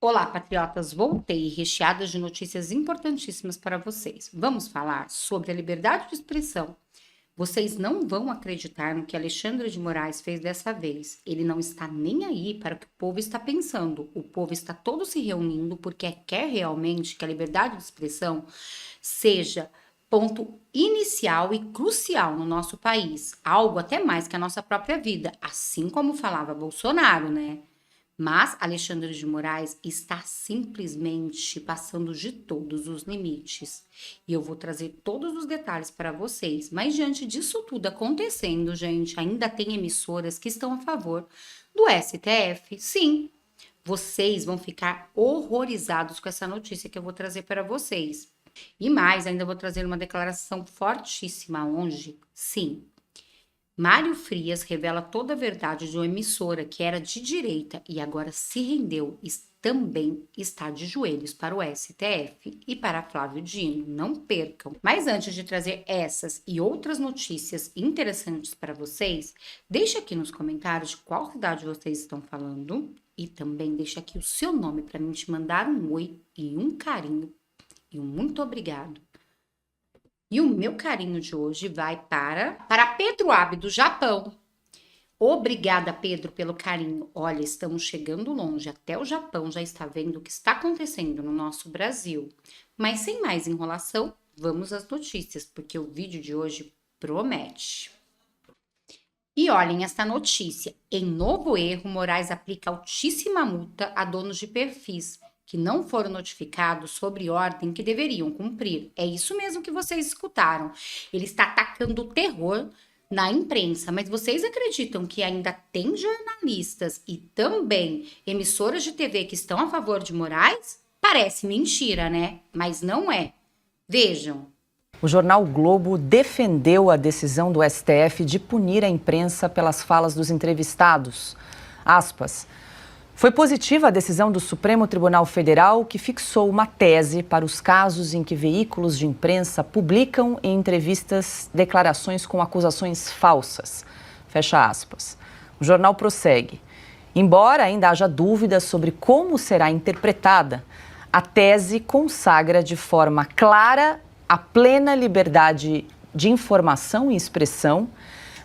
Olá, patriotas! Voltei recheada de notícias importantíssimas para vocês. Vamos falar sobre a liberdade de expressão. Vocês não vão acreditar no que Alexandre de Moraes fez dessa vez. Ele não está nem aí para o que o povo está pensando. O povo está todo se reunindo porque quer realmente que a liberdade de expressão seja ponto inicial e crucial no nosso país. Algo até mais que a nossa própria vida, assim como falava Bolsonaro, né? Mas Alexandre de Moraes está simplesmente passando de todos os limites. E eu vou trazer todos os detalhes para vocês. Mas diante disso tudo acontecendo, gente, ainda tem emissoras que estão a favor do STF. Sim, vocês vão ficar horrorizados com essa notícia que eu vou trazer para vocês. E mais, ainda vou trazer uma declaração fortíssima onde, sim, Mário Frias revela toda a verdade de uma emissora que era de direita e agora se rendeu e também está de joelhos para o STF e para Flávio Dino. Não percam! Mas antes de trazer essas e outras notícias interessantes para vocês, deixa aqui nos comentários de qual cidade vocês estão falando e também deixa aqui o seu nome para mim te mandar um oi e um carinho e um muito obrigado. E o meu carinho de hoje vai para Pedro Abe, do Japão. Obrigada, Pedro, pelo carinho. Olha, estamos chegando longe. Até o Japão já está vendo o que está acontecendo no nosso Brasil. Mas sem mais enrolação, vamos às notícias, porque o vídeo de hoje promete. E olhem esta notícia. Em novo erro, Moraes aplica altíssima multa a donos de perfis que não foram notificados sobre ordem que deveriam cumprir. É isso mesmo que vocês escutaram. Ele está atacando o terror na imprensa, mas vocês acreditam que ainda tem jornalistas e também emissoras de TV que estão a favor de Moraes? Parece mentira, né? Mas não é. Vejam. O jornal Globo defendeu a decisão do STF de punir a imprensa pelas falas dos entrevistados. Aspas. Foi positiva a decisão do Supremo Tribunal Federal que fixou uma tese para os casos em que veículos de imprensa publicam em entrevistas declarações com acusações falsas. Fecha aspas. O jornal prossegue. Embora ainda haja dúvidas sobre como será interpretada, a tese consagra de forma clara a plena liberdade de informação e expressão,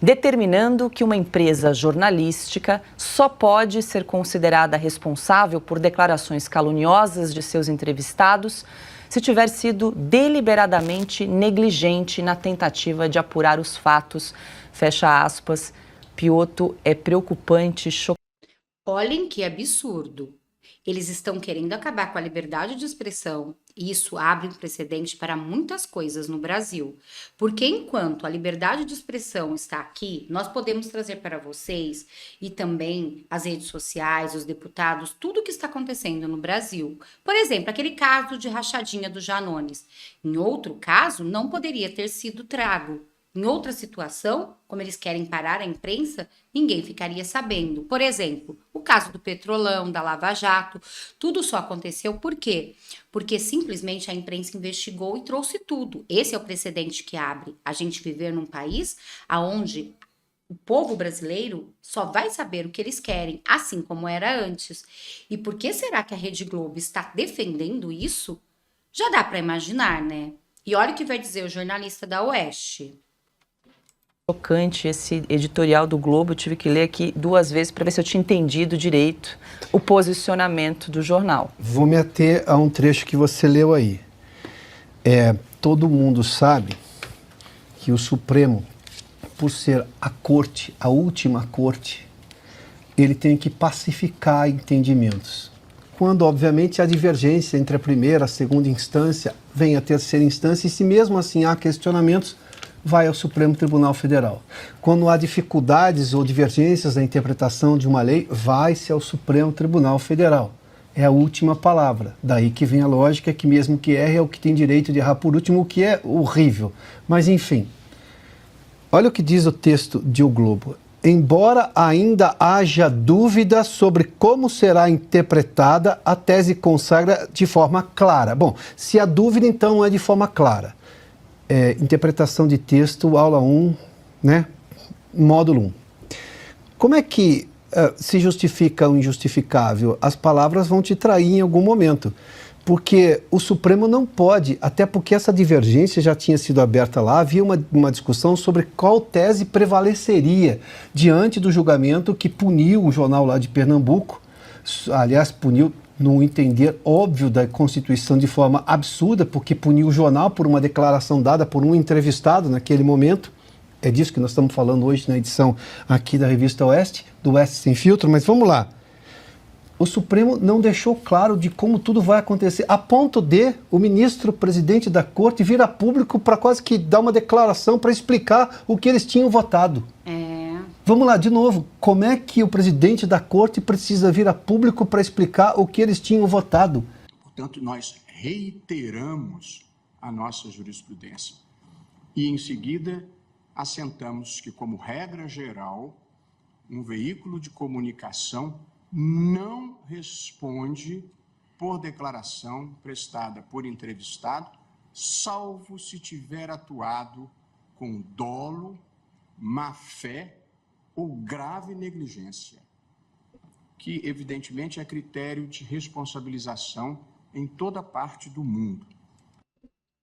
determinando que uma empresa jornalística só pode ser considerada responsável por declarações caluniosas de seus entrevistados se tiver sido deliberadamente negligente na tentativa de apurar os fatos. Fecha aspas. Piotto, é preocupante, chocante. Olhem que absurdo. Eles estão querendo acabar com a liberdade de expressão e isso abre um precedente para muitas coisas no Brasil. Porque enquanto a liberdade de expressão está aqui, nós podemos trazer para vocês e também as redes sociais, os deputados, tudo o que está acontecendo no Brasil. Por exemplo, aquele caso de rachadinha do Janones. Em outro caso, não poderia ter sido trago. Em outra situação, como eles querem parar a imprensa, ninguém ficaria sabendo. Por exemplo, o caso do Petrolão, da Lava Jato, tudo só aconteceu por quê? Porque simplesmente a imprensa investigou e trouxe tudo. Esse é o precedente que abre. A gente viver num país onde o povo brasileiro só vai saber o que eles querem, assim como era antes. E por que será que a Rede Globo está defendendo isso? Já dá para imaginar, né? E olha o que vai dizer o jornalista da Oeste. Chocante esse editorial do Globo, eu tive que ler aqui 2 vezes para ver se eu tinha entendido direito o posicionamento do jornal. Vou me ater a um trecho que você leu aí. Todo mundo sabe que o Supremo, por ser a corte, a última corte, ele tem que pacificar entendimentos. Quando, obviamente, há divergência entre a primeira e a segunda instância, vem a terceira instância, e se mesmo assim há questionamentos, vai ao Supremo Tribunal Federal. Quando há dificuldades ou divergências na interpretação de uma lei, vai-se ao Supremo Tribunal Federal. É a última palavra. Daí que vem a lógica que mesmo que erre é o que tem direito de errar por último, o que é horrível. Mas enfim, olha o que diz o texto de O Globo. Embora ainda haja dúvida sobre como será interpretada, a tese consagra de forma clara. Bom, se há dúvida, então é de forma clara. Interpretação de texto, aula 1, né? Módulo 1. Como é que se justifica o injustificável, as palavras vão te trair em algum momento. Porque o Supremo não pode, até porque essa divergência já tinha sido aberta lá, havia uma discussão sobre qual tese prevaleceria diante do julgamento que puniu o jornal lá de Pernambuco, aliás, puniu, no entender óbvio da Constituição, de forma absurda, porque puniu o jornal por uma declaração dada por um entrevistado naquele momento. É disso que nós estamos falando hoje na edição aqui da Revista Oeste, do Oeste Sem Filtro, mas vamos lá. O Supremo não deixou claro de como tudo vai acontecer, a ponto de o ministro-presidente da Corte vir a público para quase que dar uma declaração para explicar o que eles tinham votado. Vamos lá, de novo, como é que o presidente da Corte precisa vir a público para explicar o que eles tinham votado? Portanto, nós reiteramos a nossa jurisprudência e, em seguida, assentamos que, como regra geral, um veículo de comunicação não responde por declaração prestada por entrevistado, salvo se tiver atuado com dolo, má-fé ou grave negligência, que evidentemente é critério de responsabilização em toda parte do mundo.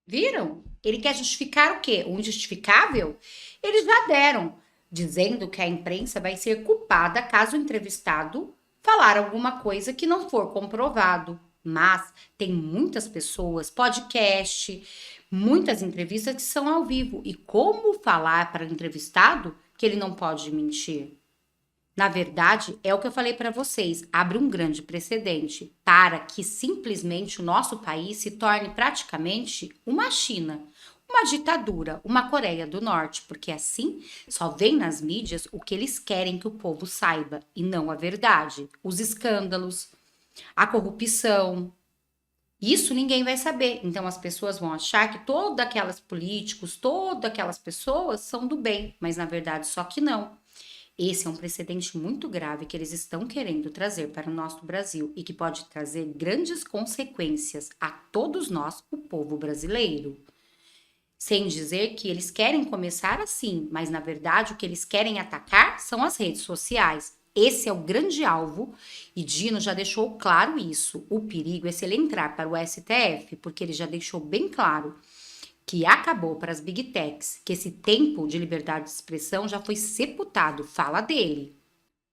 Viram? Ele quer justificar o quê? O injustificável? Eles já deram, dizendo que a imprensa vai ser culpada caso o entrevistado falar alguma coisa que não for comprovado. Mas tem muitas pessoas, podcast, muitas entrevistas que são ao vivo. E como falar para o entrevistado que ele não pode mentir? Na verdade, é o que eu falei para vocês, abre um grande precedente para que simplesmente o nosso país se torne praticamente uma China, uma ditadura, uma Coreia do Norte, porque assim só vem nas mídias o que eles querem que o povo saiba e não a verdade. Os escândalos, a corrupção, isso ninguém vai saber. Então as pessoas vão achar que todas aquelas políticos, todas aquelas pessoas são do bem, mas na verdade só que não. Esse é um precedente muito grave que eles estão querendo trazer para o nosso Brasil e que pode trazer grandes consequências a todos nós, o povo brasileiro. Sem dizer que eles querem começar assim, mas na verdade o que eles querem atacar são as redes sociais. Esse é o grande alvo e Dino já deixou claro isso. O perigo é se ele entrar para o STF, porque ele já deixou bem claro que acabou para as Big Techs, que esse tempo de liberdade de expressão já foi sepultado, fala dele.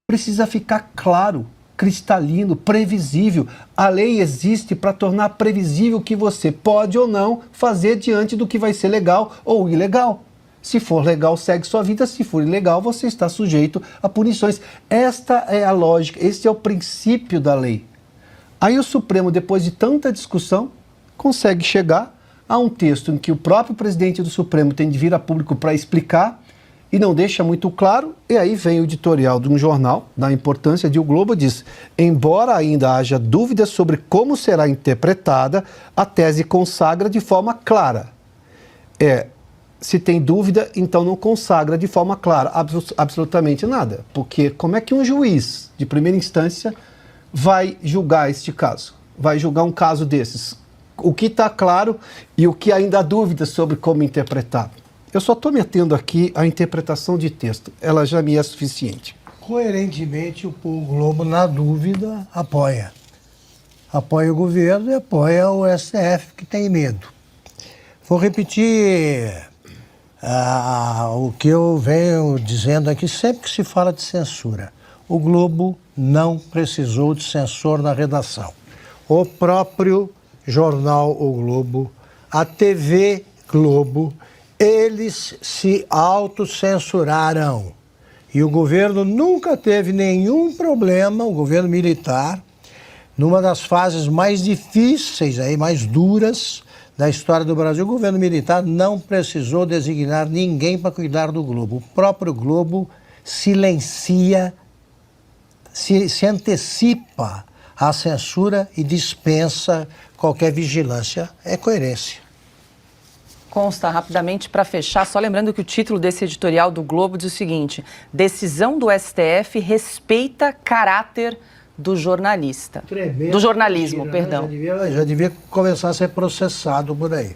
Precisa ficar claro, cristalino, previsível. A lei existe para tornar previsível o que você pode ou não fazer diante do que vai ser legal ou ilegal. Se for legal, segue sua vida. Se for ilegal, você está sujeito a punições. Esta é a lógica, este é o princípio da lei. Aí o Supremo, depois de tanta discussão, consegue chegar a um texto em que o próprio presidente do Supremo tem de vir a público para explicar e não deixa muito claro, e aí vem o editorial de um jornal, da importância de O Globo, diz: embora ainda haja dúvidas sobre como será interpretada, a tese consagra de forma clara. Se tem dúvida, então não consagra de forma clara absolutamente nada, porque como é que um juiz de primeira instância vai julgar este caso? Vai julgar um caso desses? O que está claro e o que ainda há dúvidas sobre como interpretar. Eu só estou me atendo aqui à interpretação de texto. Ela já me é suficiente. Coerentemente, o Globo, na dúvida, apoia. Apoia o governo e apoia o STF, que tem medo. Vou repetir o que eu venho dizendo aqui sempre que se fala de censura. O Globo não precisou de censor na redação. O próprio jornal O Globo, a TV Globo, eles se autocensuraram. E o governo nunca teve nenhum problema, o governo militar, numa das fases mais difíceis, mais duras da história do Brasil, o governo militar não precisou designar ninguém para cuidar do Globo. O próprio Globo silencia, se antecipa à censura e dispensa qualquer vigilância. É coerência. Consta, rapidamente, para fechar, só lembrando que o título desse editorial do Globo diz o seguinte: decisão do STF respeita caráter do jornalista. Tremendo, do jornalismo, mentira, perdão. Né? Já devia começar a ser processado por aí.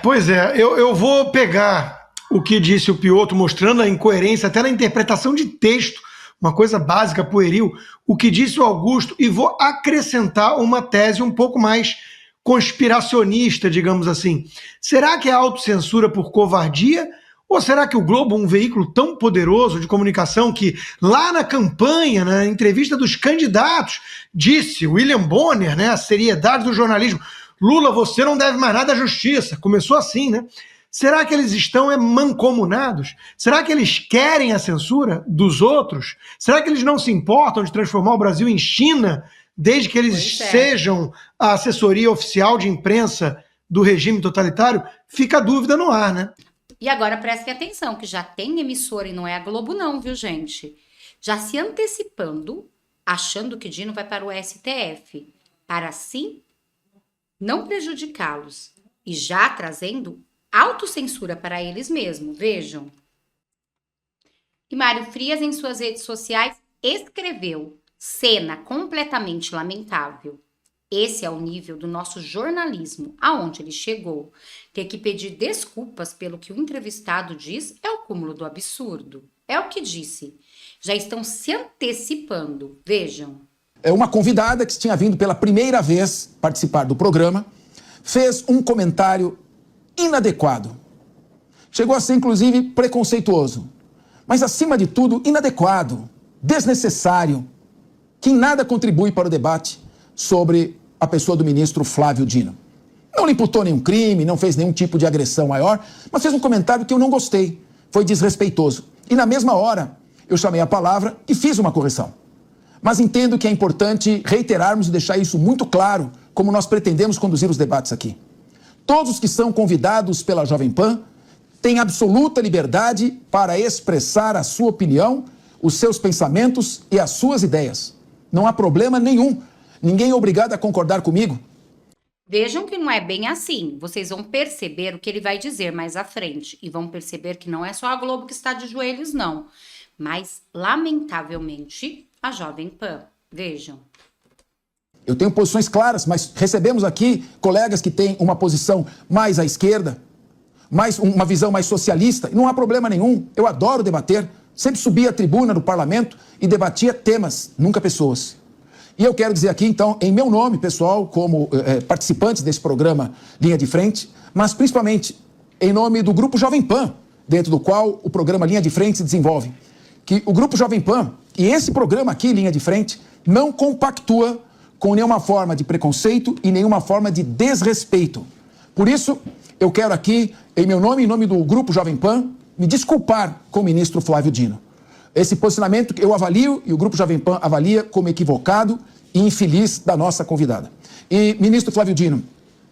Pois é, eu vou pegar o que disse o Piotr, mostrando a incoerência até na interpretação de texto uma coisa básica, pueril, o que disse o Augusto, e vou acrescentar uma tese um pouco mais conspiracionista, digamos assim. Será que é autocensura por covardia? Ou será que o Globo, um veículo tão poderoso de comunicação que lá na campanha, na entrevista dos candidatos, disse, William Bonner, né, a seriedade do jornalismo, Lula, você não deve mais nada à justiça. Começou assim, né? Será que eles estão mancomunados? Será que eles querem a censura dos outros? Será que eles não se importam de transformar o Brasil em China, desde que eles sejam a assessoria oficial de imprensa do regime totalitário? Fica a dúvida no ar, né? E agora prestem atenção, que já tem emissora e não é a Globo não, viu, gente? Já se antecipando, achando que Dino vai para o STF, para assim não prejudicá-los. E já trazendo autocensura para eles mesmos, vejam. E Mário Frias, em suas redes sociais, escreveu: cena completamente lamentável. Esse é o nível do nosso jornalismo, aonde ele chegou. Ter que pedir desculpas pelo que o entrevistado diz é o cúmulo do absurdo. É o que disse. Já estão se antecipando. Vejam. É uma convidada que tinha vindo pela primeira vez participar do programa, fez um comentário inadequado. Chegou a ser, inclusive, preconceituoso. Mas, acima de tudo, inadequado, desnecessário, que em nada contribui para o debate sobre a pessoa do ministro Flávio Dino. Não lhe imputou nenhum crime, não fez nenhum tipo de agressão maior, mas fez um comentário que eu não gostei. Foi desrespeitoso. E na mesma hora, eu chamei a palavra e fiz uma correção. Mas entendo que é importante reiterarmos e deixar isso muito claro, como nós pretendemos conduzir os debates aqui. Todos os que são convidados pela Jovem Pan têm absoluta liberdade para expressar a sua opinião, os seus pensamentos e as suas ideias. Não há problema nenhum. Ninguém é obrigado a concordar comigo. Vejam que não é bem assim. Vocês vão perceber o que ele vai dizer mais à frente. E vão perceber que não é só a Globo que está de joelhos, não. Mas, lamentavelmente, a Jovem Pan. Vejam. Eu tenho posições claras, mas recebemos aqui colegas que têm uma posição mais à esquerda, uma visão mais socialista. E não há problema nenhum. Eu adoro debater. Sempre subia à tribuna do parlamento e debatia temas, nunca pessoas. E eu quero dizer aqui, então, em meu nome, pessoal, como participantes desse programa Linha de Frente, mas principalmente em nome do Grupo Jovem Pan, dentro do qual o programa Linha de Frente se desenvolve, que o Grupo Jovem Pan e esse programa aqui, Linha de Frente, não compactua com nenhuma forma de preconceito e nenhuma forma de desrespeito. Por isso, eu quero aqui, em meu nome e em nome do Grupo Jovem Pan, me desculpar com o ministro Flávio Dino. Esse posicionamento eu avalio e o Grupo Jovem Pan avalia como equivocado e infeliz da nossa convidada. E, ministro Flávio Dino,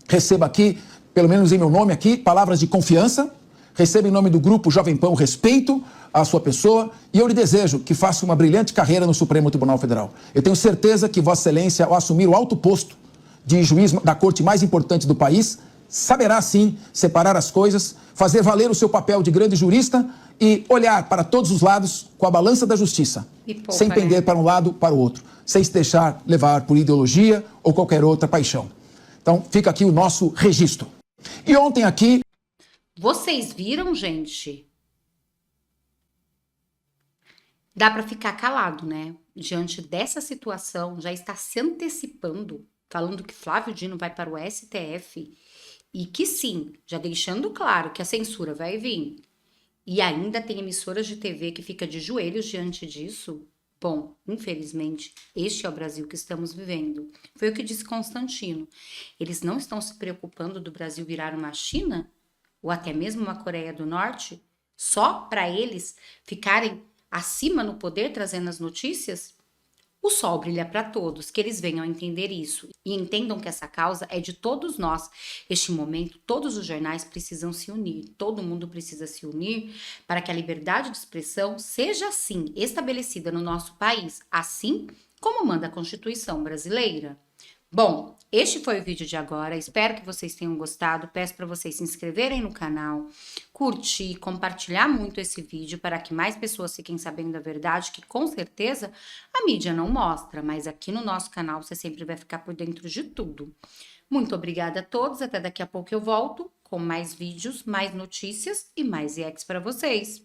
receba aqui, pelo menos em meu nome aqui, palavras de confiança, receba em nome do Grupo Jovem Pan o respeito à sua pessoa e eu lhe desejo que faça uma brilhante carreira no Supremo Tribunal Federal. Eu tenho certeza que Vossa Excelência, ao assumir o alto posto de juiz da corte mais importante do país, saberá, sim, separar as coisas, fazer valer o seu papel de grande jurista e olhar para todos os lados com a balança da justiça, sem pender para um lado para o outro, sem se deixar levar por ideologia ou qualquer outra paixão. Então, fica aqui o nosso registro. E ontem aqui... Vocês viram, gente? Dá para ficar calado, né? Diante dessa situação, já está se antecipando, falando que Flávio Dino vai para o STF e que sim, já deixando claro que a censura vai vir. E ainda tem emissoras de TV que ficam de joelhos diante disso. Bom, infelizmente, este é o Brasil que estamos vivendo. Foi o que disse Constantino. Eles não estão se preocupando do Brasil virar uma China? Ou até mesmo uma Coreia do Norte? Só para eles ficarem acima no poder trazendo as notícias? O sol brilha para todos, que eles venham a entender isso e entendam que essa causa é de todos nós. Este momento, todos os jornais precisam se unir, todo mundo precisa se unir para que a liberdade de expressão seja assim estabelecida no nosso país, assim como manda a Constituição brasileira. Bom, este foi o vídeo de agora, espero que vocês tenham gostado, peço para vocês se inscreverem no canal, curtir, compartilhar muito esse vídeo para que mais pessoas fiquem sabendo da verdade, que com certeza a mídia não mostra, mas aqui no nosso canal você sempre vai ficar por dentro de tudo. Muito obrigada a todos, até daqui a pouco eu volto com mais vídeos, mais notícias e mais reacts para vocês.